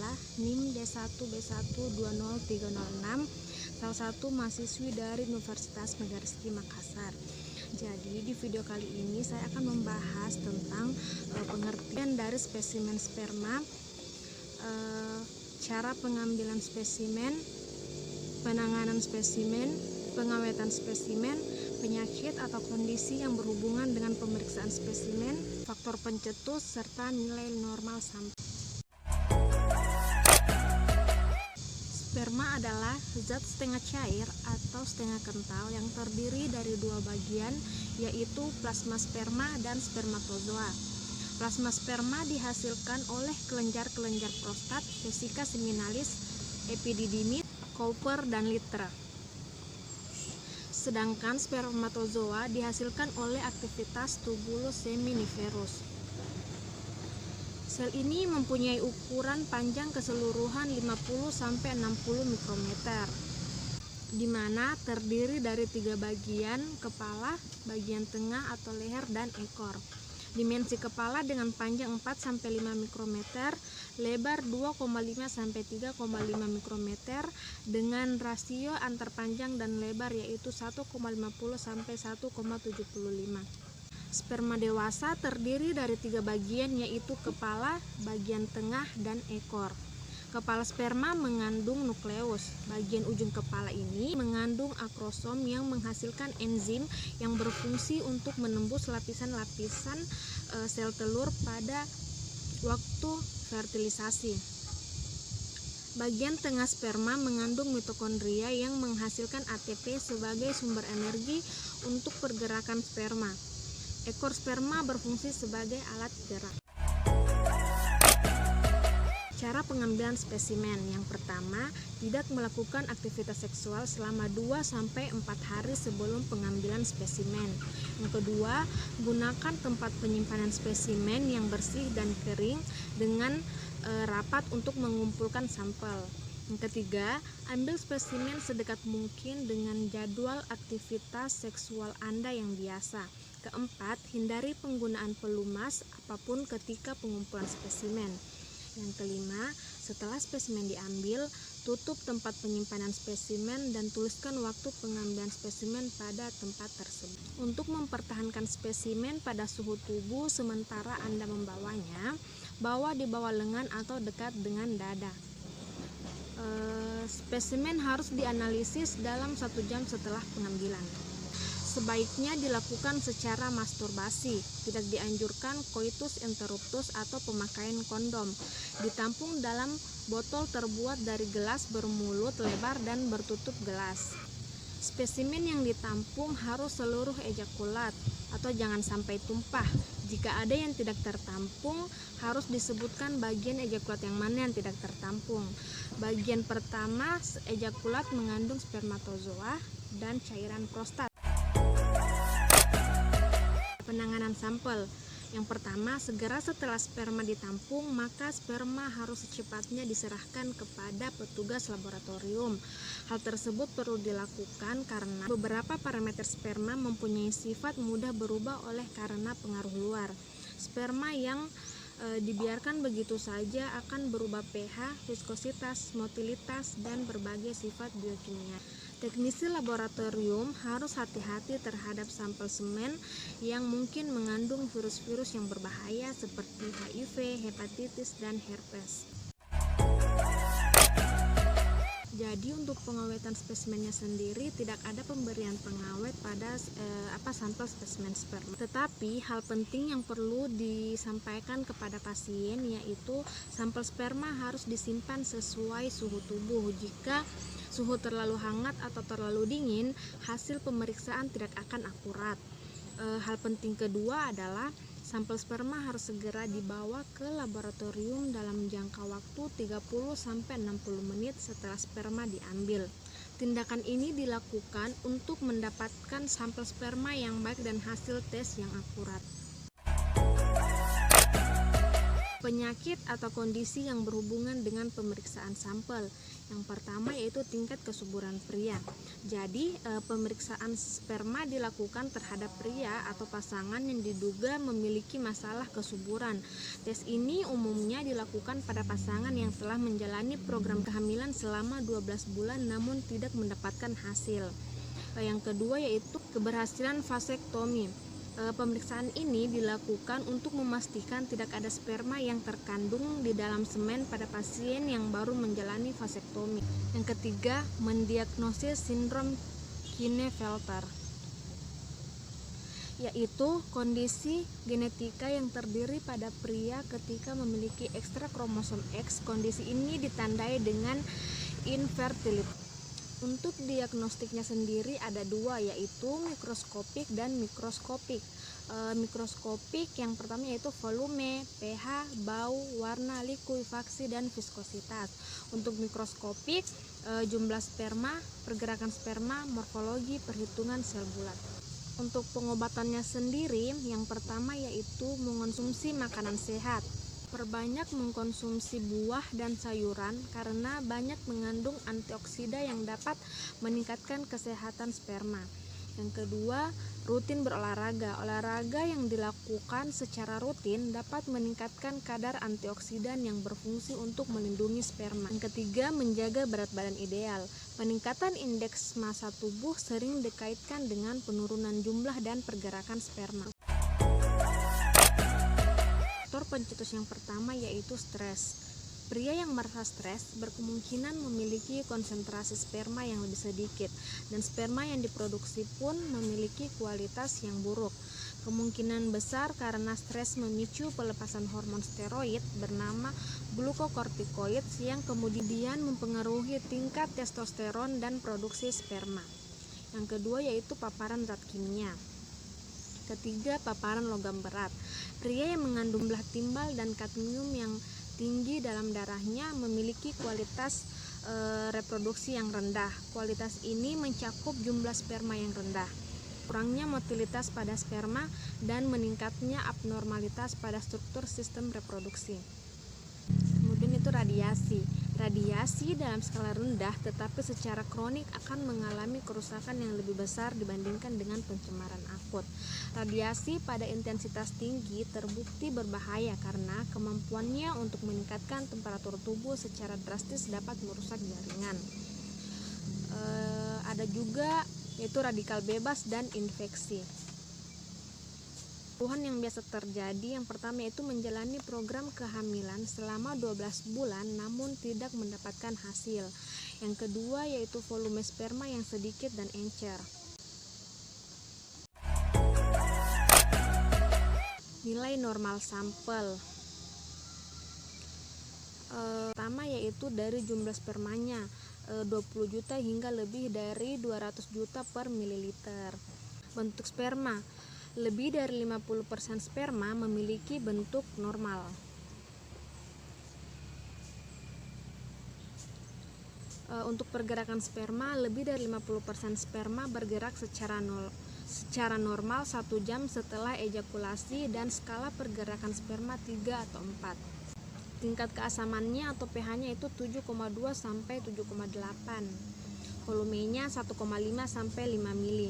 adalah NIM D1B1203006, salah satu mahasiswi dari Universitas Megariski Makassar. Jadi di video kali ini saya akan membahas tentang pengertian dari spesimen sperma, cara pengambilan spesimen, penanganan spesimen, pengawetan spesimen, penyakit atau kondisi yang berhubungan dengan pemeriksaan spesimen, faktor pencetus, serta nilai normal sampel. Sperma adalah zat setengah cair atau setengah kental yang terdiri dari dua bagian, yaitu plasma sperma dan spermatozoa. Plasma sperma dihasilkan oleh kelenjar-kelenjar prostat, vesika seminalis, epididymit, Cowper, dan Litter. Sedangkan spermatozoa dihasilkan oleh aktivitas tubulus seminiferus. Sel ini mempunyai ukuran panjang keseluruhan 50-60 mikrometer, di mana terdiri dari 3 bagian: kepala, bagian tengah atau leher, dan ekor. Dimensi kepala dengan panjang 4-5 mikrometer, lebar 2,5-3,5 mikrometer, dengan rasio antar panjang dan lebar yaitu 1,50-1,75. Sperma dewasa terdiri dari 3 bagian, yaitu kepala, bagian tengah, dan ekor. Kepala sperma mengandung nukleus. Bagian ujung kepala ini mengandung akrosom yang menghasilkan enzim yang berfungsi untuk menembus lapisan-lapisan sel telur pada waktu fertilisasi. Bagian tengah sperma mengandung mitokondria yang menghasilkan ATP sebagai sumber energi untuk pergerakan sperma. Ekor sperma berfungsi sebagai alat gerak. Cara pengambilan spesimen: yang pertama, tidak melakukan aktivitas seksual selama 2-4 hari sebelum pengambilan spesimen. Yang kedua, gunakan tempat penyimpanan spesimen yang bersih dan kering dengan rapat untuk mengumpulkan sampel. Yang ketiga, ambil spesimen sedekat mungkin dengan jadwal aktivitas seksual Anda yang biasa. Keempat, hindari penggunaan pelumas apapun ketika pengumpulan spesimen. Yang kelima, setelah spesimen diambil, tutup tempat penyimpanan spesimen dan tuliskan waktu pengambilan spesimen pada tempat tersebut. Untuk mempertahankan spesimen pada suhu tubuh sementara Anda membawanya, bawa di bawah lengan atau dekat dengan dada. Spesimen harus dianalisis dalam 1 jam setelah pengambilan. Sebaiknya dilakukan secara masturbasi, tidak dianjurkan coitus interruptus atau pemakaian kondom. Ditampung dalam botol terbuat dari gelas bermulut lebar dan bertutup gelas. Spesimen yang ditampung harus seluruh ejakulat atau jangan sampai tumpah. Jika ada yang tidak tertampung, harus disebutkan bagian ejakulat yang mana yang tidak tertampung. Bagian pertama ejakulat mengandung spermatozoa dan cairan prostat. Penanganan sampel: yang pertama, segera setelah sperma ditampung, maka sperma harus secepatnya diserahkan kepada petugas laboratorium. Hal tersebut perlu dilakukan karena beberapa parameter sperma mempunyai sifat mudah berubah oleh karena pengaruh luar. Sperma yang dibiarkan begitu saja akan berubah pH, viskositas, motilitas, dan berbagai sifat biokimia. Teknisi laboratorium harus hati-hati terhadap sampel semen yang mungkin mengandung virus-virus yang berbahaya seperti HIV, hepatitis, dan herpes. Jadi untuk pengawetan spesimennya sendiri tidak ada pemberian pengawet pada sampel spesimen sperma. Tetapi hal penting yang perlu disampaikan kepada pasien yaitu sampel sperma harus disimpan sesuai suhu tubuh. Jika suhu terlalu hangat atau terlalu dingin, hasil pemeriksaan tidak akan akurat. Hal penting kedua adalah sampel sperma harus segera dibawa ke laboratorium dalam jangka waktu 30-60 menit setelah sperma diambil. Tindakan ini dilakukan untuk mendapatkan sampel sperma yang baik dan hasil tes yang akurat. Penyakit atau kondisi yang berhubungan dengan pemeriksaan sampel. Yang pertama yaitu tingkat kesuburan pria. Jadi pemeriksaan sperma dilakukan terhadap pria atau pasangan yang diduga memiliki masalah kesuburan. Tes ini umumnya dilakukan pada pasangan yang telah menjalani program kehamilan selama 12 bulan namun tidak mendapatkan hasil. Yang kedua yaitu keberhasilan vasektomi. Pemeriksaan ini dilakukan untuk memastikan tidak ada sperma yang terkandung di dalam semen pada pasien yang baru menjalani vasektomi. Yang ketiga, mendiagnosis sindrom Klinefelter, yaitu kondisi genetika yang terdiri pada pria ketika memiliki ekstra kromosom X. Kondisi ini ditandai dengan infertilitas. Untuk diagnostiknya sendiri ada dua, yaitu mikroskopik dan mikroskopik. Mikroskopik yang pertama yaitu volume, pH, bau, warna, likuifaksi, dan viskositas. Untuk mikroskopik, jumlah sperma, pergerakan sperma, morfologi, perhitungan sel bulat. Untuk pengobatannya sendiri, yang pertama yaitu mengonsumsi makanan sehat. Perbanyak mengkonsumsi buah dan sayuran karena banyak mengandung antioksida yang dapat meningkatkan kesehatan sperma. Yang kedua, rutin berolahraga. Olahraga yang dilakukan secara rutin dapat meningkatkan kadar antioksidan yang berfungsi untuk melindungi sperma. Yang ketiga, menjaga berat badan ideal. Peningkatan indeks massa tubuh sering dikaitkan dengan penurunan jumlah dan pergerakan sperma. Faktor pencetus yang pertama yaitu stres. Pria yang merasa stres berkemungkinan memiliki konsentrasi sperma yang lebih sedikit dan sperma yang diproduksi pun memiliki kualitas yang buruk. Kemungkinan besar karena stres memicu pelepasan hormon steroid bernama glukokortikoid yang kemudian mempengaruhi tingkat testosteron dan produksi sperma. Yang kedua yaitu paparan zat kimia. Ketiga, paparan logam berat. Pria yang mengandung jumlah timbal dan kadmium yang tinggi dalam darahnya memiliki kualitas reproduksi yang rendah. Kualitas ini mencakup jumlah sperma yang rendah, kurangnya motilitas pada sperma, dan meningkatnya abnormalitas pada struktur sistem reproduksi. Kemudian itu radiasi. Radiasi dalam skala rendah tetapi secara kronik akan mengalami kerusakan yang lebih besar dibandingkan dengan pencemaran akut. Radiasi pada intensitas tinggi terbukti berbahaya karena kemampuannya untuk meningkatkan temperatur tubuh secara drastis dapat merusak jaringan. Ada juga yaitu radikal bebas dan infeksi. Keluhan yang biasa terjadi yang pertama yaitu menjalani program kehamilan selama 12 bulan namun tidak mendapatkan hasil. Yang kedua yaitu volume sperma yang sedikit dan encer. Nilai normal sampel. Pertama yaitu dari jumlah spermanya 20 juta hingga lebih dari 200 juta per mililiter. Bentuk sperma. Lebih dari 50% sperma memiliki bentuk normal. Untuk pergerakan sperma, lebih dari 50% sperma bergerak secara normal 1 jam setelah ejakulasi dan skala pergerakan sperma 3 atau 4. Tingkat keasamannya atau pH-nya itu 7,2 sampai 7,8. Volumenya 1,5 sampai 5 mili.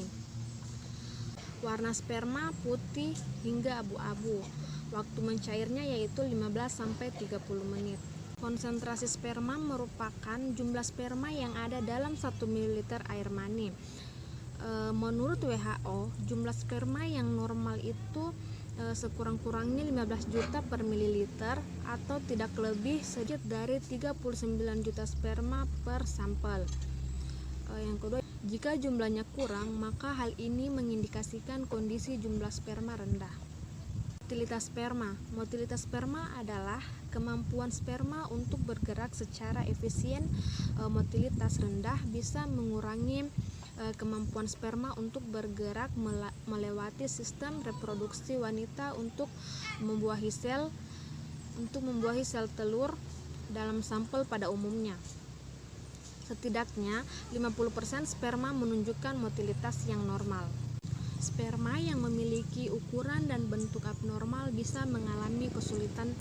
Warna sperma putih hingga abu-abu. Waktu mencairnya yaitu 15 sampai 30 menit. Konsentrasi sperma merupakan jumlah sperma yang ada dalam 1 ml air mani. Menurut WHO, jumlah sperma yang normal itu sekurang-kurangnya 15 juta per mililiter atau tidak lebih sedikit dari 39 juta sperma per sampel. Yang kedua, jika jumlahnya kurang, maka hal ini mengindikasikan kondisi jumlah sperma rendah. Motilitas sperma. Motilitas sperma adalah kemampuan sperma untuk bergerak secara efisien. Motilitas rendah bisa mengurangi kemampuan sperma untuk bergerak melewati sistem reproduksi wanita untuk membuahi sel telur dalam sampel pada umumnya. Setidaknya 50% sperma menunjukkan motilitas yang normal. Sperma yang memiliki ukuran dan bentuk abnormal bisa mengalami kesulitan